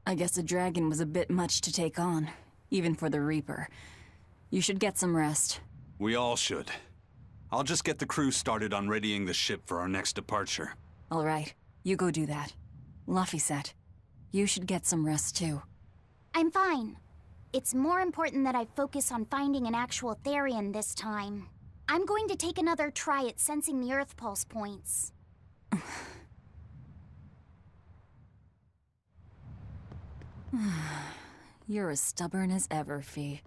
I guess a dragon was a bit much to take on, even for the Reaper. You should get some rest. We all should. I'll just get the crew started on readying the ship for our next departure. All right, you go do that. Laphicet, you should get some rest too. I'm fine. It's more important that I focus on finding an actual Therian this time. I'm going to take another try at sensing the Earth Pulse points. You're as stubborn as ever, Fee.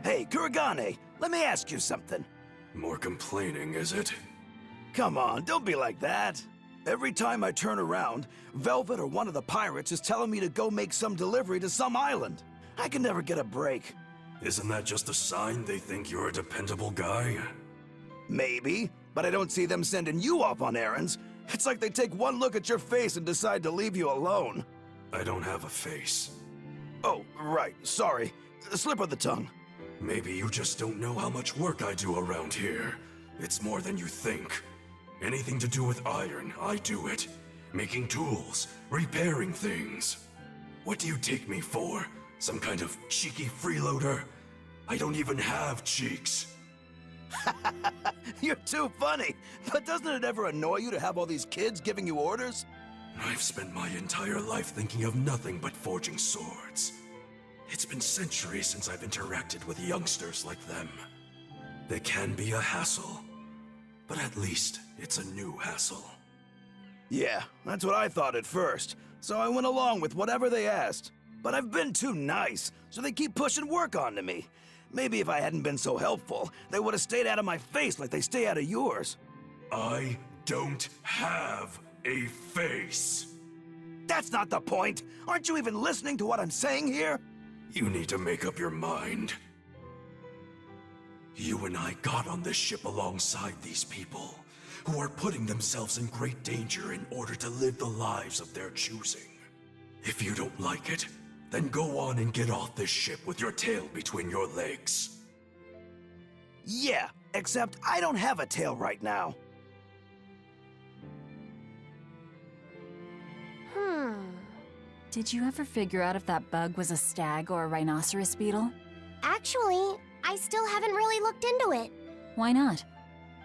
Hey, Kuragane, let me ask you something. More complaining, is it? Come on, don't be like that. Every time I turn around, Velvet or one of the pirates is telling me to go make some delivery to some island. I can never get a break. Isn't that just a sign they think you're a dependable guy? Maybe, but I don't see them sending you off on errands. It's like they take one look at your face and decide to leave you alone. I don't have a face. Oh, right, sorry. Slip of the tongue. Maybe you just don't know how much work I do around here. It's more than you think. Anything to do with iron, I do it. Making tools, repairing things. What do you take me for? Some kind of cheeky freeloader? I don't even have cheeks. You're too funny. But doesn't it ever annoy you to have all these kids giving you orders? I've spent my entire life thinking of nothing but forging swords. It's been centuries since I've interacted with youngsters like them. They can be a hassle, but at least it's a new hassle. Yeah, that's what I thought at first. So I went along with whatever they asked. But I've been too nice, so they keep pushing work onto me. Maybe if I hadn't been so helpful, they would have stayed out of my face like they stay out of yours. I don't have a face. That's not the point. Aren't you even listening to what I'm saying here? You need to make up your mind. You and I got on this ship alongside these people, who are putting themselves in great danger in order to live the lives of their choosing. If you don't like it, then go on and get off this ship with your tail between your legs. Yeah, except I don't have a tail right now. Did you ever figure out if that bug was a stag or a rhinoceros beetle? Actually, I still haven't really looked into it. Why not?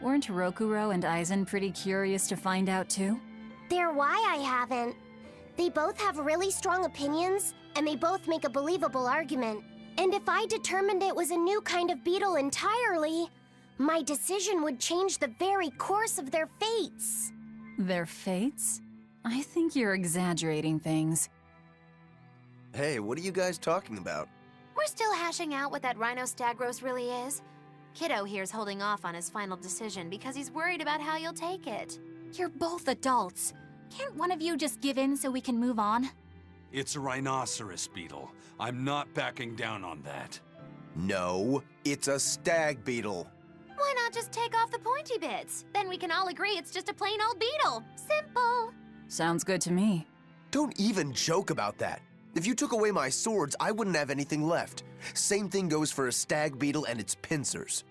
Weren't Rokuro and Aizen pretty curious to find out too? They're why I haven't. They both have really strong opinions, and they both make a believable argument. And if I determined it was a new kind of beetle entirely, my decision would change the very course of their fates. Their fates? I think you're exaggerating things. Hey, what are you guys talking about? We're still hashing out what that Rhinostagros really is. Kiddo here's holding off on his final decision because he's worried about how you'll take it. You're both adults. Can't one of you just give in so we can move on? It's a rhinoceros beetle. I'm not backing down on that. No, it's a stag beetle. Why not just take off the pointy bits? Then we can all agree it's just a plain old beetle. Simple. Sounds good to me. Don't even joke about that. If you took away my swords, I wouldn't have anything left. Same thing goes for a stag beetle and its pincers.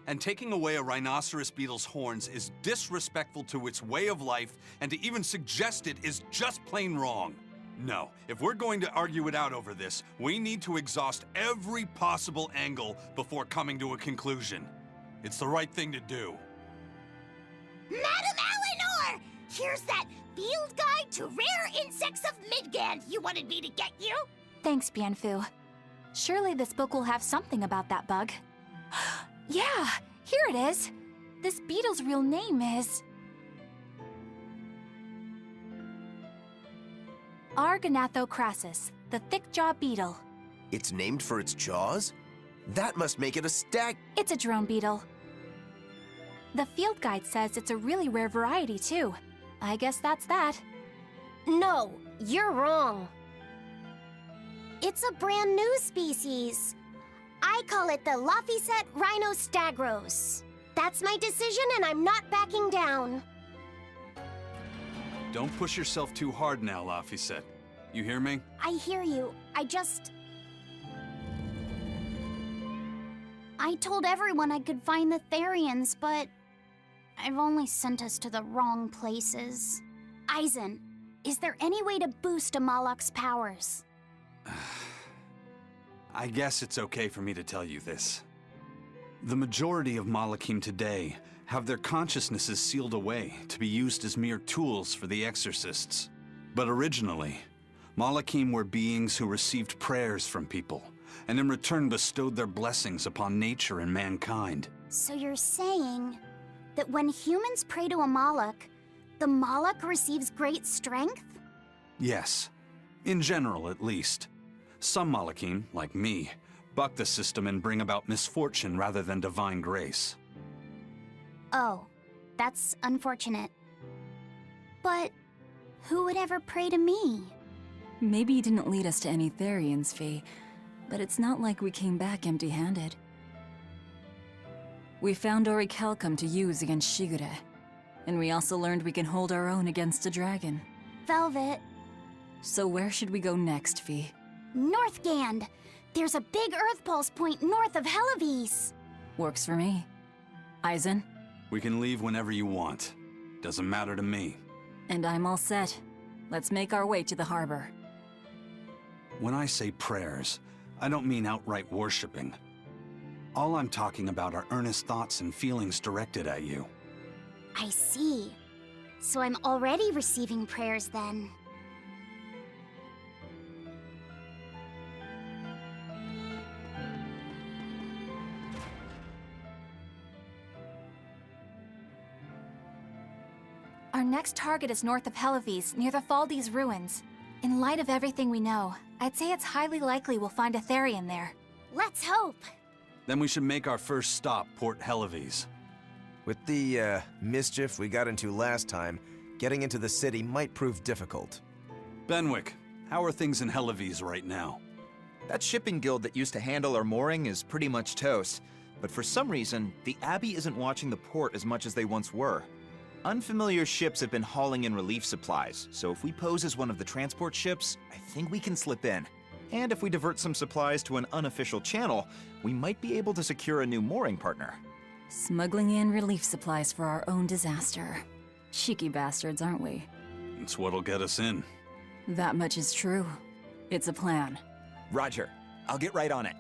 And taking away a rhinoceros beetle's horns is disrespectful to its way of life, and to even suggest it is just plain wrong. No, if we're going to argue it out over this, we need to exhaust every possible angle before coming to a conclusion. It's the right thing to do. Madam Eleanor! Here's that field guide to rare insects of Midgand you wanted me to get you. Thanks, Bienfu. Surely this book will have something about that bug. Yeah, here it is. This beetle's real name is... Argonathocrassus, the thick-jaw beetle. It's named for its jaws? That must make it a stag... It's a drone beetle. The field guide says it's a really rare variety, too. I guess that's that. No, you're wrong. It's a brand new species. I call it the Laphicet Rhinostagros. That's my decision, and I'm not backing down. Don't push yourself too hard now, Laphicet. You hear me? I hear you. I told everyone I could find the Therians, but I've only sent us to the wrong places. Aizen, is there any way to boost Amalok's powers? I guess it's okay for me to tell you this. The majority of Malakim today have their consciousnesses sealed away to be used as mere tools for the exorcists. But originally, Malakim were beings who received prayers from people, and in return bestowed their blessings upon nature and mankind. So you're saying that when humans pray to a Malak, the Malak receives great strength? Yes, in general at least. Some Malakim, like me, buck the system and bring about misfortune rather than divine grace. Oh, that's unfortunate. But who would ever pray to me? Maybe you didn't lead us to any Therians, Fee, but it's not like we came back empty-handed. We found Orichalcum to use against Shigure, and we also learned we can hold our own against a dragon. Velvet. So where should we go next, Fee? Northgand! There's a big Earth Pulse point north of Helivis! Works for me. Aizen? We can leave whenever you want. Doesn't matter to me. And I'm all set. Let's make our way to the harbor. When I say prayers, I don't mean outright worshipping. All I'm talking about are earnest thoughts and feelings directed at you. I see. So I'm already receiving prayers then. Our next target is north of Helivis, near the Faldi's ruins. In light of everything we know, I'd say it's highly likely we'll find a Therian there. Let's hope! Then we should make our first stop, Port Helivis. With the, mischief we got into last time, getting into the city might prove difficult. Benwick, how are things in Helivis right now? That shipping guild that used to handle our mooring is pretty much toast. But for some reason, the Abbey isn't watching the port as much as they once were. Unfamiliar ships have been hauling in relief supplies, so if we pose as one of the transport ships, I think we can slip in. And if we divert some supplies to an unofficial channel, we might be able to secure a new mooring partner. Smuggling in relief supplies for our own disaster. Cheeky bastards, aren't we? It's what'll get us in. That much is true. It's a plan. Roger. I'll get right on it.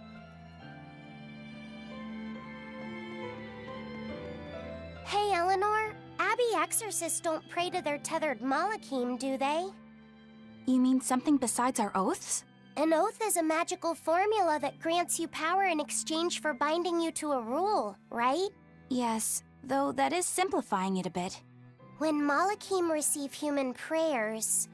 Hey, Eleanor. Abbey exorcists don't pray to their tethered Malakim, do they? You mean something besides our oaths? An oath is a magical formula that grants you power in exchange for binding you to a rule, right? Yes, though that is simplifying it a bit. When Malakim receive human prayers,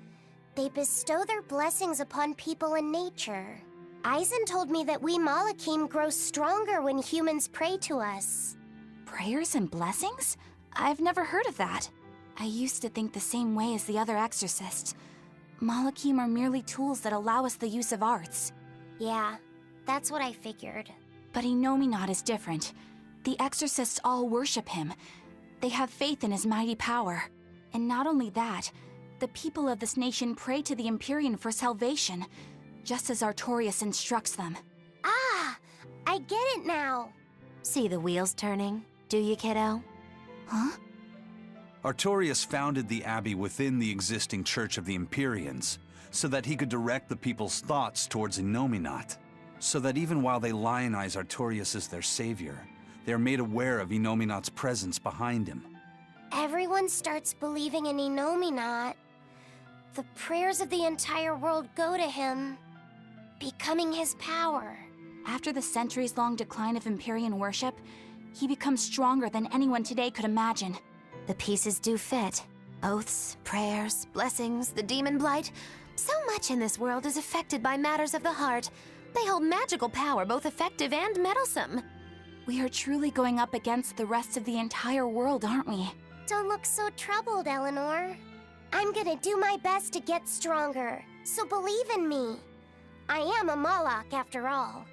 they bestow their blessings upon people and nature. Aizen told me that we Malakim grow stronger when humans pray to us. Prayers and blessings? I've never heard of that. I used to think the same way as the other exorcists. Malakim are merely tools that allow us the use of arts. Yeah, that's what I figured. But Inominat is different. The exorcists all worship him. They have faith in his mighty power. And not only that, the people of this nation pray to the Empyrean for salvation, just as Artorias instructs them. Ah, I get it now. See the wheels turning, do you, kiddo? Huh? Artorias founded the Abbey within the existing Church of the Empyreans, so that he could direct the people's thoughts towards Inominat, so that even while they lionize Artorias as their savior, they are made aware of Inominat's presence behind him. Everyone starts believing in Inominat. The prayers of the entire world go to him, becoming his power. After the centuries-long decline of Empyrean worship, he becomes stronger than anyone today could imagine. The pieces do fit. Oaths, prayers, blessings, the demon blight. So much in this world is affected by matters of the heart. They hold magical power, both effective and meddlesome. We are truly going up against the rest of the entire world, aren't we? Don't look so troubled, Eleanor. I'm gonna do my best to get stronger, so believe in me. I am a Malak, after all.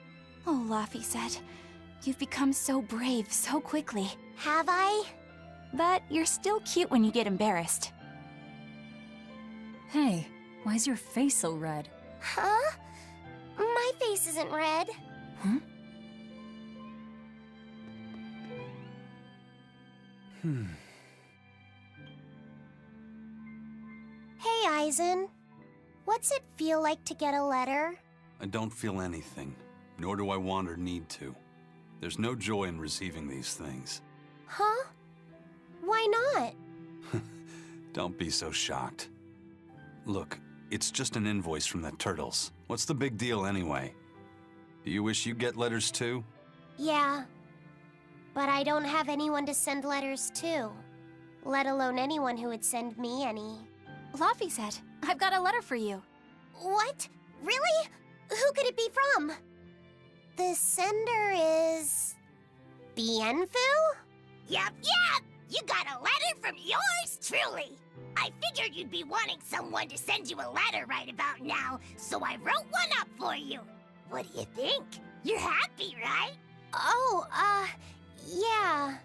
Oh, Laphicet, you've become so brave so quickly. Have I? But you're still cute when you get embarrassed. Hey, Why's your face so red? Huh? My face isn't red. Huh? Hey, Eisen. What's it feel like to get a letter? I don't feel anything, nor do I want or need to. There's no joy in receiving these things. Huh? Why not? Don't be so shocked. Look, it's just an invoice from the Turtles. What's the big deal anyway? Do you wish you get letters too? Yeah. But I don't have anyone to send letters to. Let alone anyone who would send me any. Laffy said, I've got a letter for you. What? Really? Who could it be from? The sender is... Bienfu? Yup. You got a letter from yours truly. I figured you'd be wanting someone to send you a letter right about now, so I wrote one up for you. What do you think? You're happy, right? Oh, yeah.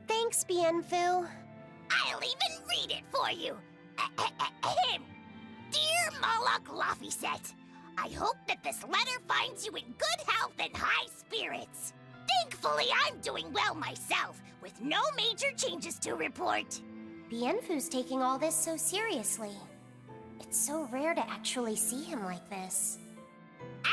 Thanks, Bienfu. I'll even read it for you. Dear Moloch Laffyset, I hope that this letter finds you in good health and high spirits. Thankfully, I'm doing well myself, with no major changes to report. Bienfu's taking all this so seriously. It's so rare to actually see him like this.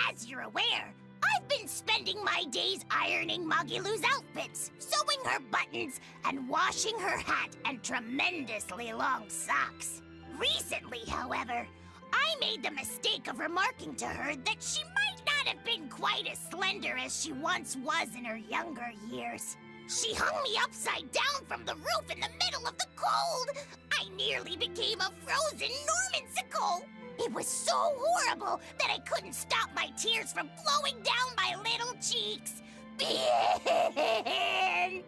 As you're aware, I've been spending my days ironing Magilu's outfits, sewing her buttons, and washing her hat and tremendously long socks. Recently, however, I made the mistake of remarking to her that she might not have been quite as slender as she once was in her younger years. She hung me upside down from the roof in the middle of the cold. I nearly became a frozen Normansicle. It was so horrible that I couldn't stop my tears from flowing down my little cheeks. Bien!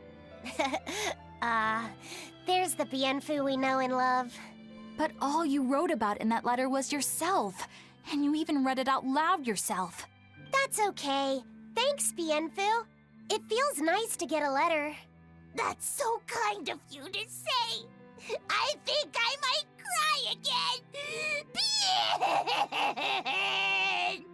There's the Bienfu we know and love. But all you wrote about in that letter was yourself. And you even read it out loud yourself. That's okay. Thanks, Bienfu. It feels nice to get a letter. That's so kind of you to say. I think I might cry again. Bien!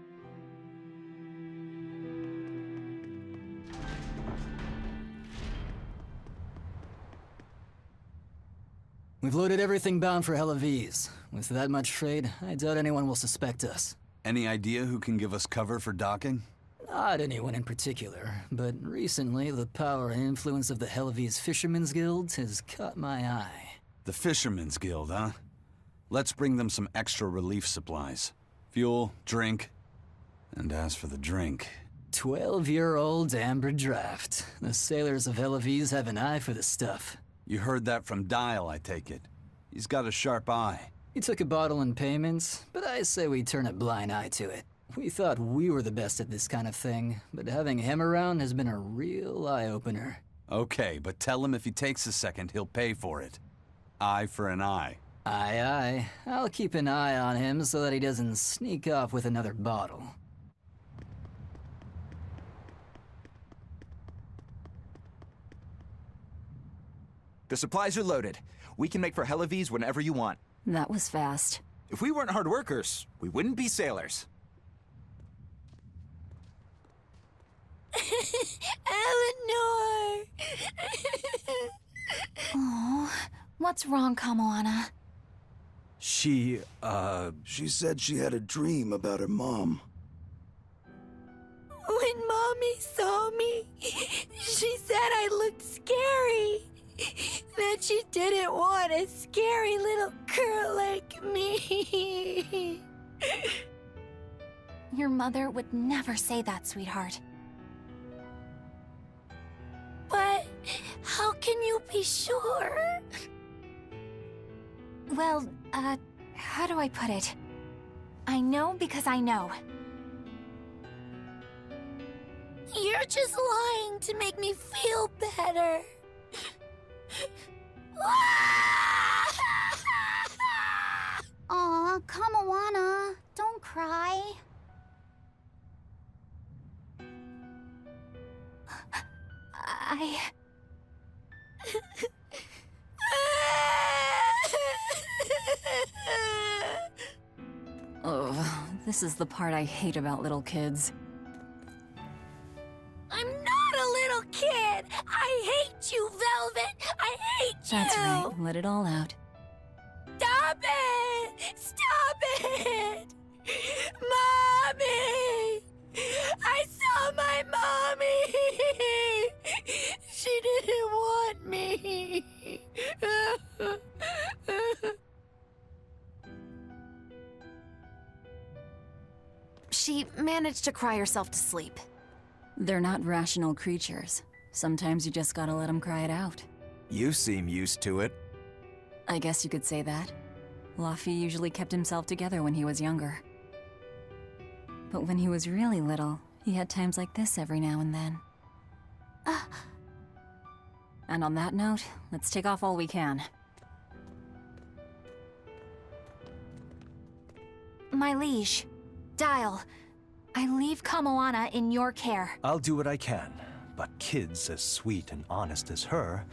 We've loaded everything bound for Helaviz. With that much trade, I doubt anyone will suspect us. Any idea who can give us cover for docking? Not anyone in particular, but recently the power and influence of the Helaviz Fishermen's Guild has caught my eye. The Fishermen's Guild, huh? Let's bring them some extra relief supplies. Fuel, drink. And as for the drink... 12-year-old amber draft. The sailors of Helaviz have an eye for the stuff. You heard that from Dial, I take it. He's got a sharp eye. He took a bottle in payments, but I say we turn a blind eye to it. We thought we were the best at this kind of thing, but having him around has been a real eye-opener. Okay, but tell him if he takes a second, he'll pay for it. Eye for an eye. Aye, aye. I'll keep an eye on him so that he doesn't sneak off with another bottle. The supplies are loaded. We can make for Helaviz whenever you want. That was fast. If we weren't hard workers, we wouldn't be sailors. Eleanor! Oh, what's wrong, Kamoana? She said she had a dream about her mom. When Mommy saw me, she said I looked scary. That she didn't want a scary little girl like me. Your mother would never say that, sweetheart. But how can you be sure? Well, how do I put it? I know because I know. You're just lying to make me feel better. Aw, Kamawana, don't cry. This is the part I hate about little kids. I'm not a little kid! I hate you, Velvet! I hate you! That's right, let it all out. Stop it! Stop it! Mommy! I saw my mommy! She didn't want me! She managed to cry herself to sleep. They're not rational creatures. Sometimes you just gotta let them cry it out. You seem used to it. I guess you could say that. Laffy usually kept himself together when he was younger. But when he was really little, he had times like this every now and then. And on that note, let's take off all we can. My liege, Dial, I leave Kamoana in your care. I'll do what I can, but kids as sweet and honest as her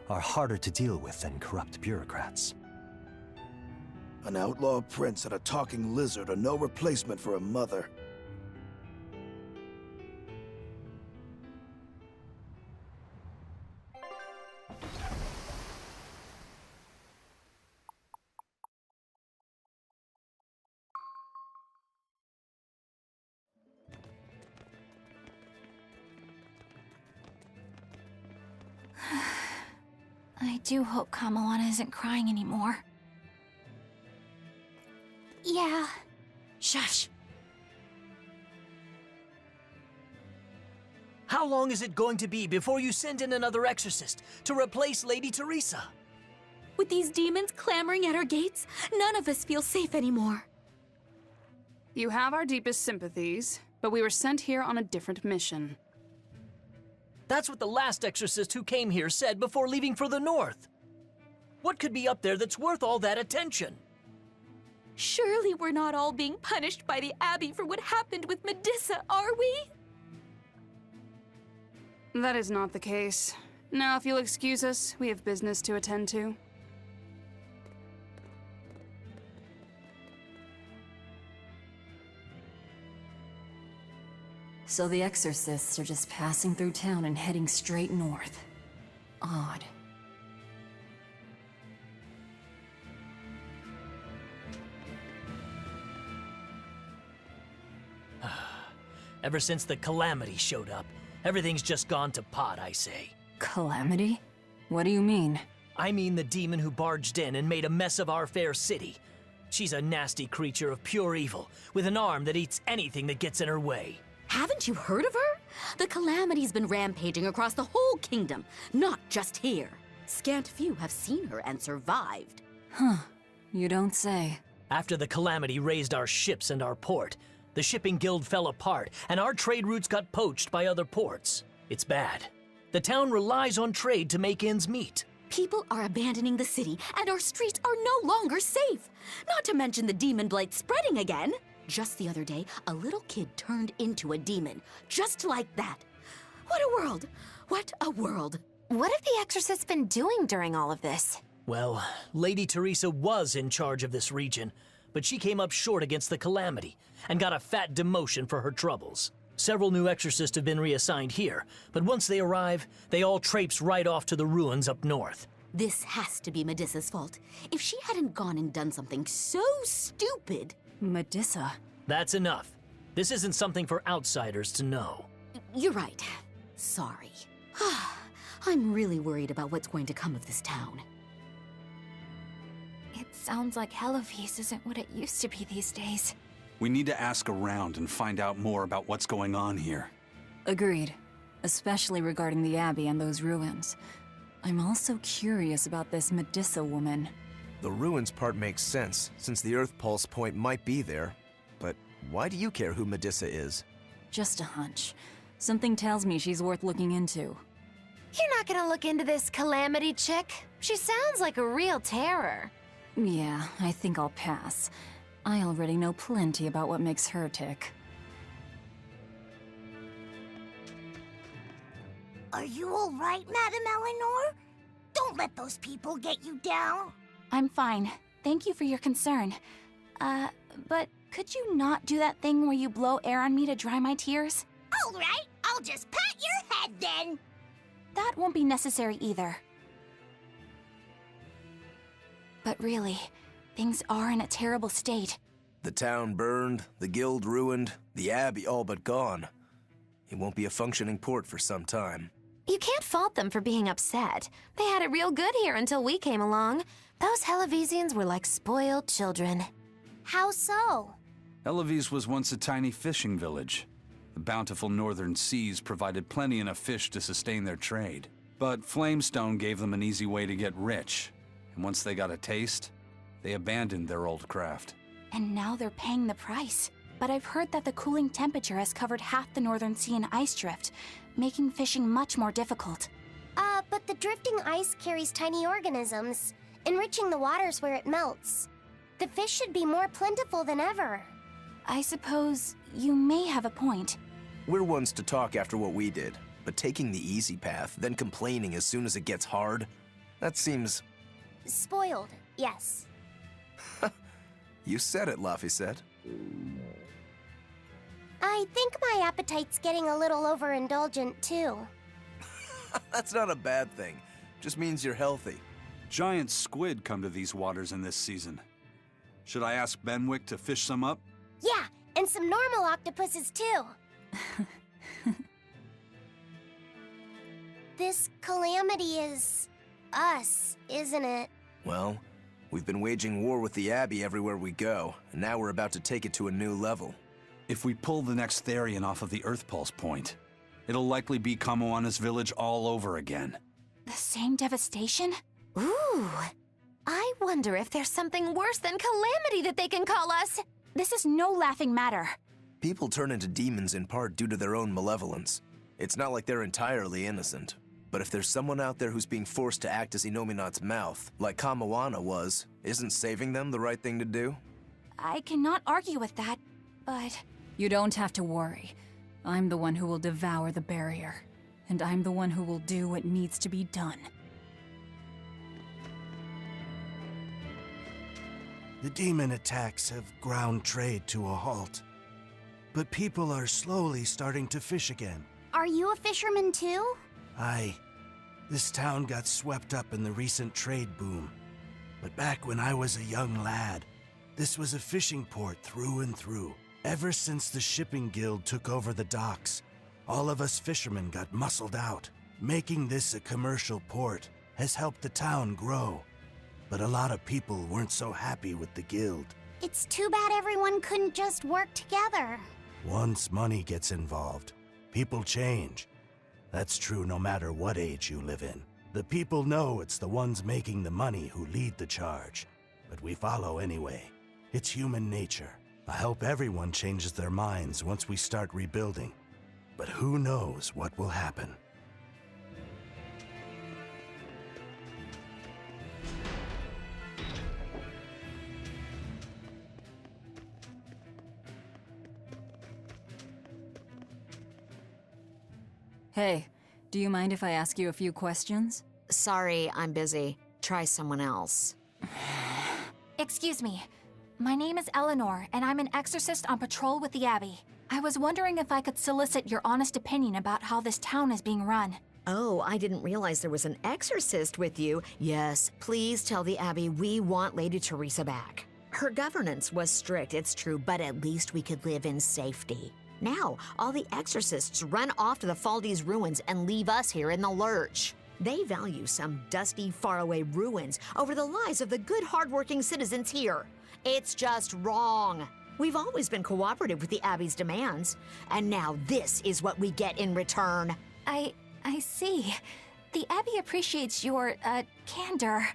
are harder to deal with than corrupt bureaucrats. An outlaw prince and a talking lizard are no replacement for a mother. I do hope Kamoana isn't crying anymore. Yeah. Shush! How long is it going to be before you send in another exorcist to replace Lady Teresa? With these demons clamoring at our gates, none of us feel safe anymore. You have our deepest sympathies, but we were sent here on a different mission. That's what the last exorcist who came here said before leaving for the north. What could be up there that's worth all that attention? Surely we're not all being punished by the Abbey for what happened with Medusa, are we? That is not the case. Now, if you'll excuse us, we have business to attend to. So the exorcists are just passing through town and heading straight north. Odd. Ever since the Calamity showed up, everything's just gone to pot, I say. Calamity? What do you mean? I mean the demon who barged in and made a mess of our fair city. She's a nasty creature of pure evil, with an arm that eats anything that gets in her way. Haven't you heard of her? The Calamity's been rampaging across the whole kingdom, not just here. Scant few have seen her and survived. Huh. You don't say. After the Calamity raised our ships and our port, the shipping guild fell apart, and our trade routes got poached by other ports. It's bad. The town relies on trade to make ends meet. People are abandoning the city, and our streets are no longer safe. Not to mention the demon blight spreading again. Just the other day, a little kid turned into a demon. Just like that. What a world! What a world! What have the exorcists been doing during all of this? Well, Lady Teresa was in charge of this region, but she came up short against the Calamity and got a fat demotion for her troubles. Several new exorcists have been reassigned here, but once they arrive, they all traipse right off to the ruins up north. This has to be Medusa's fault. If she hadn't gone and done something so stupid... Medusa? That's enough. This isn't something for outsiders to know. You're right. Sorry. I'm really worried about what's going to come of this town. It sounds like Hellovis isn't what it used to be these days. We need to ask around and find out more about what's going on here. Agreed. Especially regarding the Abbey and those ruins. I'm also curious about this Medusa woman. The ruins part makes sense, since the Earth Pulse point might be there. But why do you care who Medusa is? Just a hunch. Something tells me she's worth looking into. You're not gonna look into this Calamity chick? She sounds like a real terror. Yeah, I think I'll pass. I already know plenty about what makes her tick. Are you all right, Madam Eleanor? Don't let those people get you down. I'm fine. Thank you for your concern. But Could you not do that thing where you blow air on me to dry my tears? All right, I'll just pat your head then. That won't be necessary either. But really, things are in a terrible state. The town burned, the guild ruined, the abbey all but gone. It won't be a functioning port for some time. You can't fault them for being upset. They had it real good here until we came along. Those Hellavesians were like spoiled children. How so? Eloise was once a tiny fishing village. The bountiful northern seas provided plenty enough fish to sustain their trade. But Flamestone gave them an easy way to get rich. And once they got a taste, they abandoned their old craft. And now they're paying the price. But I've heard that the cooling temperature has covered half the northern sea in ice drift, making fishing much more difficult. But the drifting ice carries tiny organisms, enriching the waters where it melts. The fish should be more plentiful than ever. I suppose you may have a point. We're ones to talk after what we did, but taking the easy path, then complaining as soon as it gets hard, that seems... Spoiled, yes. You said it, Laphicet. I think my appetite's getting a little overindulgent, too. That's not a bad thing. Just means you're healthy. Giant squid come to these waters in this season. Should I ask Benwick to fish some up? Yeah, and some normal octopuses, too. This calamity is... us, isn't it? Well, we've been waging war with the Abbey everywhere we go, and now we're about to take it to a new level. If we pull the next Therian off of the Earth Pulse point, it'll likely be Kamoana's village all over again. The same devastation? Ooh, I wonder if there's something worse than calamity that they can call us. This is no laughing matter. People turn into demons in part due to their own malevolence. It's not like they're entirely innocent. But if there's someone out there who's being forced to act as Inominat's mouth, like Kamoana was, isn't saving them the right thing to do? I cannot argue with that, but... You don't have to worry. I'm the one who will devour the barrier. And I'm the one who will do what needs to be done. The demon attacks have ground trade to a halt. But people are slowly starting to fish again. Are you a fisherman too? Aye. This town got swept up in the recent trade boom. But back when I was a young lad, this was a fishing port through and through. Ever since the shipping guild took over the docks, all of us fishermen got muscled out. Making this a commercial port has helped the town grow. But a lot of people weren't so happy with the guild. It's too bad everyone couldn't just work together. Once money gets involved, people change. That's true no matter what age you live in. The people know it's the ones making the money who lead the charge. But we follow anyway. It's human nature. I hope everyone changes their minds once we start rebuilding. But who knows what will happen. Hey, do you mind if I ask you a few questions? Sorry, I'm busy. Try someone else. Excuse me. My name is Eleanor, and I'm an exorcist on patrol with the Abbey. I was wondering if I could solicit your honest opinion about how this town is being run. Oh, I didn't realize there was an exorcist with you. Yes, please tell the Abbey we want Lady Teresa back. Her governance was strict, it's true, but at least we could live in safety. Now, all the exorcists run off to the Faldi's ruins and leave us here in the lurch. They value some dusty, faraway ruins over the lives of the good, hardworking citizens here. It's just wrong. We've always been cooperative with the Abbey's demands, and now this is what we get in return. I see. The Abbey appreciates your, candor.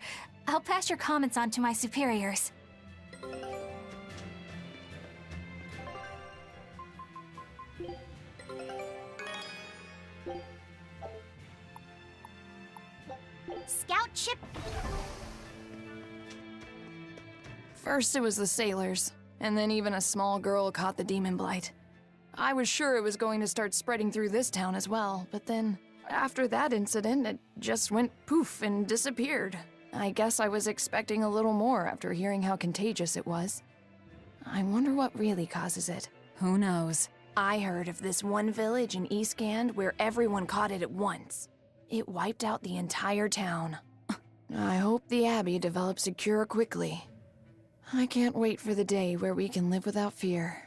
I'll pass your comments on to my superiors. Scout ship. First it was the sailors, and then even a small girl caught the demon blight. I was sure it was going to start spreading through this town as well, but then, after that incident, it just went poof and disappeared. I guess I was expecting a little more after hearing how contagious it was. I wonder what really causes it. Who knows? I heard of this one village in Eastgand where everyone caught it at once. It wiped out the entire town. I hope the Abbey develops a cure quickly. I can't wait for the day where we can live without fear.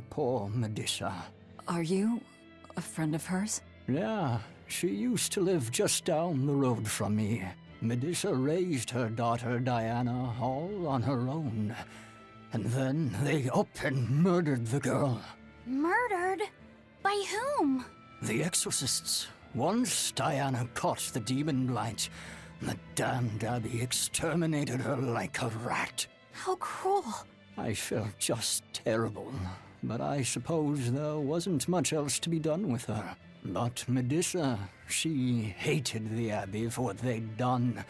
Poor Medusa. Are you a friend of hers? Yeah, she used to live just down the road from me. Medusa raised her daughter Diana all on her own. And then they up and murdered the girl. Murdered? By whom? The exorcists. Once Diana caught the demon blight, the damned Abbey exterminated her like a rat. How cruel. I felt just terrible, but I suppose there wasn't much else to be done with her. But Medusa, she hated the Abbey for what they'd done,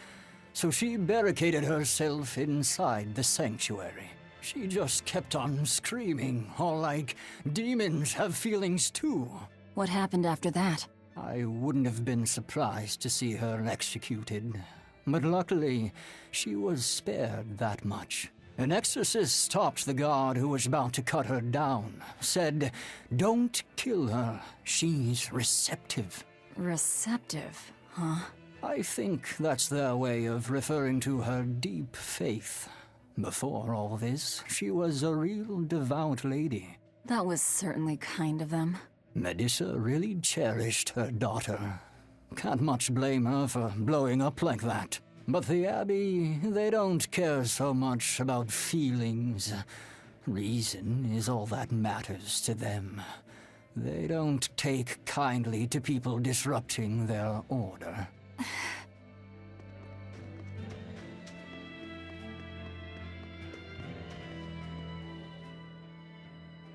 so she barricaded herself inside the sanctuary. She just kept on screaming, all like, demons have feelings too. What happened after that? I wouldn't have been surprised to see her executed, but luckily, she was spared that much. An exorcist stopped the guard who was about to cut her down, said, "Don't kill her, she's receptive." Receptive, huh? I think that's their way of referring to her deep faith. Before all this, she was a real devout lady. That was certainly kind of them. Medusa really cherished her daughter. Can't much blame her for blowing up like that. But the Abbey, they don't care so much about feelings. Reason is all that matters to them. They don't take kindly to people disrupting their order.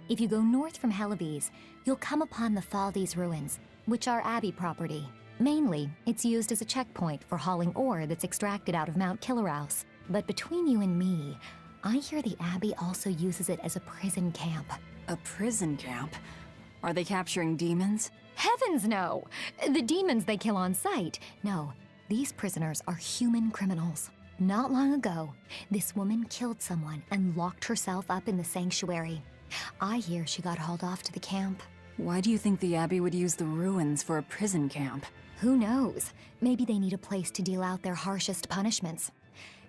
If you go north from Hellebes, you'll come upon the Faldes ruins, which are Abbey property. Mainly, it's used as a checkpoint for hauling ore that's extracted out of Mount Killerhouse. But between you and me, I hear the Abbey also uses it as a prison camp. A prison camp? Are they capturing demons? Heavens no! The demons they kill on sight. No, these prisoners are human criminals. Not long ago, this woman killed someone and locked herself up in the sanctuary. I hear she got hauled off to the camp. Why do you think the Abbey would use the ruins for a prison camp? Who knows? Maybe they need a place to deal out their harshest punishments.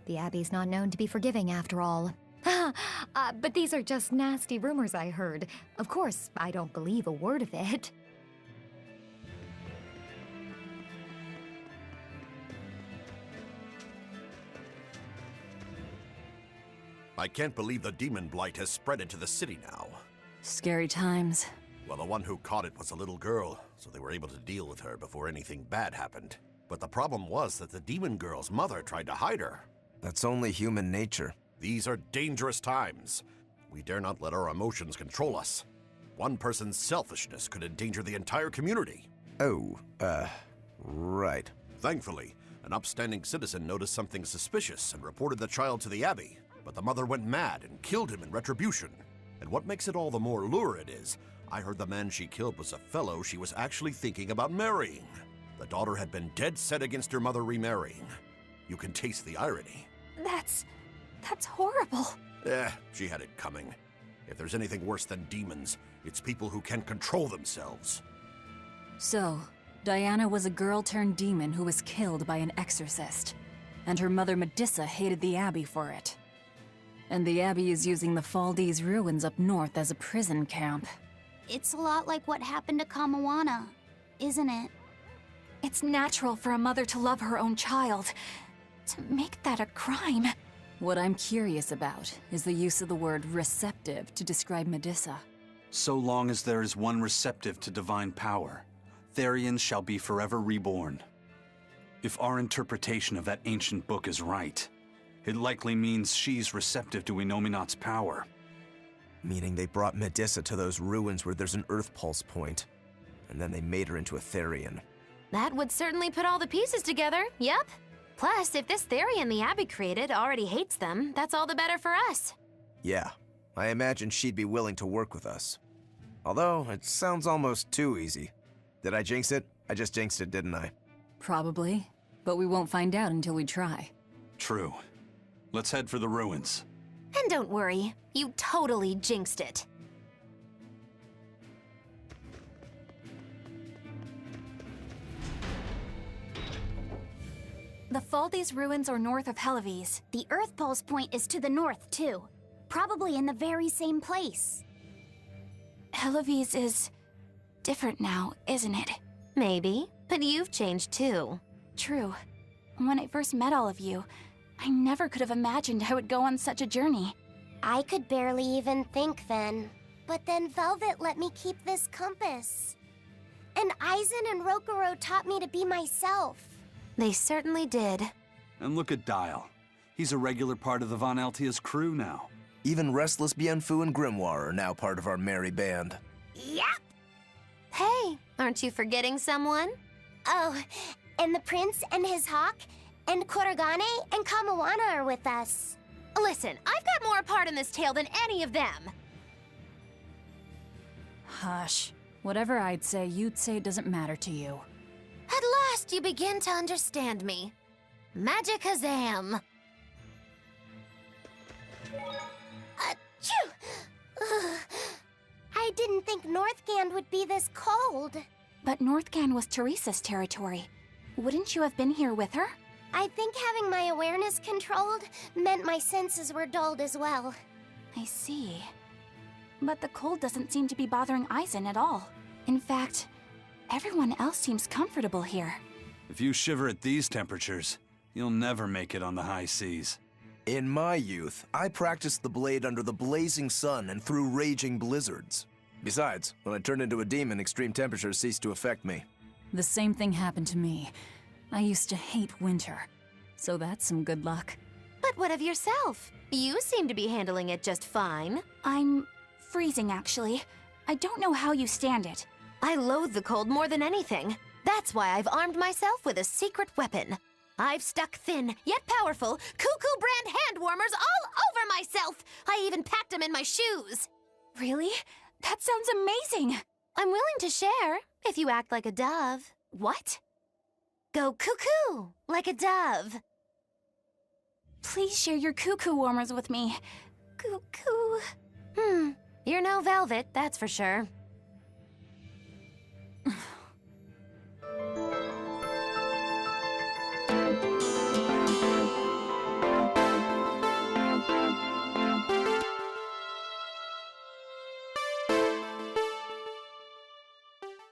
The Abbey's not known to be forgiving after all. But these are just nasty rumors I heard. Of course, I don't believe a word of it. I can't believe the demon blight has spread into the city now. Scary times. Well, the one who caught it was a little girl, so they were able to deal with her before anything bad happened. But the problem was that the demon girl's mother tried to hide her. That's only human nature. These are dangerous times. We dare not let our emotions control us. One person's selfishness could endanger the entire community. Oh, right. Thankfully, an upstanding citizen noticed something suspicious and reported the child to the Abbey. But the mother went mad and killed him in retribution. And what makes it all the more lurid is, I heard the man she killed was a fellow she was actually thinking about marrying. The daughter had been dead set against her mother remarrying. You can taste the irony. That's horrible. She had it coming. If there's anything worse than demons, it's people who can't control themselves. So, Diana was a girl-turned-demon who was killed by an exorcist. And her mother Medusa hated the Abbey for it. And the Abbey is using the Faldes ruins up north as a prison camp. It's a lot like what happened to Kamawana, isn't it? It's natural for a mother to love her own child. To make that a crime. What I'm curious about is the use of the word receptive to describe Medusa. So long as there is one receptive to divine power, Therians shall be forever reborn. If our interpretation of that ancient book is right, it likely means she's receptive to Inominat's power. Meaning they brought Medusa to those ruins where there's an Earth Pulse point, and then they made her into a Therian. That would certainly put all the pieces together, yep. Plus, if this Therian the Abbey created already hates them, that's all the better for us. Yeah, I imagine she'd be willing to work with us. Although, it sounds almost too easy. Did I jinx it? I just jinxed it, didn't I? Probably, but we won't find out until we try. True. Let's head for the ruins. And don't worry, you totally jinxed it. The Faldi's ruins are north of Helavis. The Earth Pulse point is to the north, too. Probably in the very same place. Helavis is different now, isn't it? Maybe, but you've changed too. True. When I first met all of you, I never could have imagined I would go on such a journey. I could barely even think then. But then Velvet let me keep this compass. And Eisen and Rokuro taught me to be myself. They certainly did. And look at Dial. He's a regular part of the Von Altia's crew now. Even Restless Bienfu and Grimoire are now part of our merry band. Yep. Hey, aren't you forgetting someone? Oh, and the prince and his hawk, and Kuragane and Kamawana are with us. Listen, I've got more part in this tale than any of them. Hush. Whatever I'd say, you'd say it doesn't matter to you. At last you begin to understand me. Magicazam! Achoo! Ugh. I didn't think Northgand would be this cold. But Northgand was Teresa's territory. Wouldn't you have been here with her? I think having my awareness controlled meant my senses were dulled as well. I see. But the cold doesn't seem to be bothering Eisen at all. In fact, everyone else seems comfortable here. If you shiver at these temperatures, you'll never make it on the high seas. In my youth, I practiced the blade under the blazing sun and through raging blizzards. Besides, when I turned into a demon, extreme temperatures ceased to affect me. The same thing happened to me. I used to hate winter, so that's some good luck. But what of yourself? You seem to be handling it just fine. I'm freezing, actually. I don't know how you stand it. I loathe the cold more than anything. That's why I've armed myself with a secret weapon. I've stuck thin, yet powerful, Cuckoo brand hand warmers all over myself. I even packed them in my shoes. Really? That sounds amazing. I'm willing to share, if you act like a dove. What? Go cuckoo, like a dove. Please share your cuckoo warmers with me. Cuckoo. You're no Velvet, that's for sure.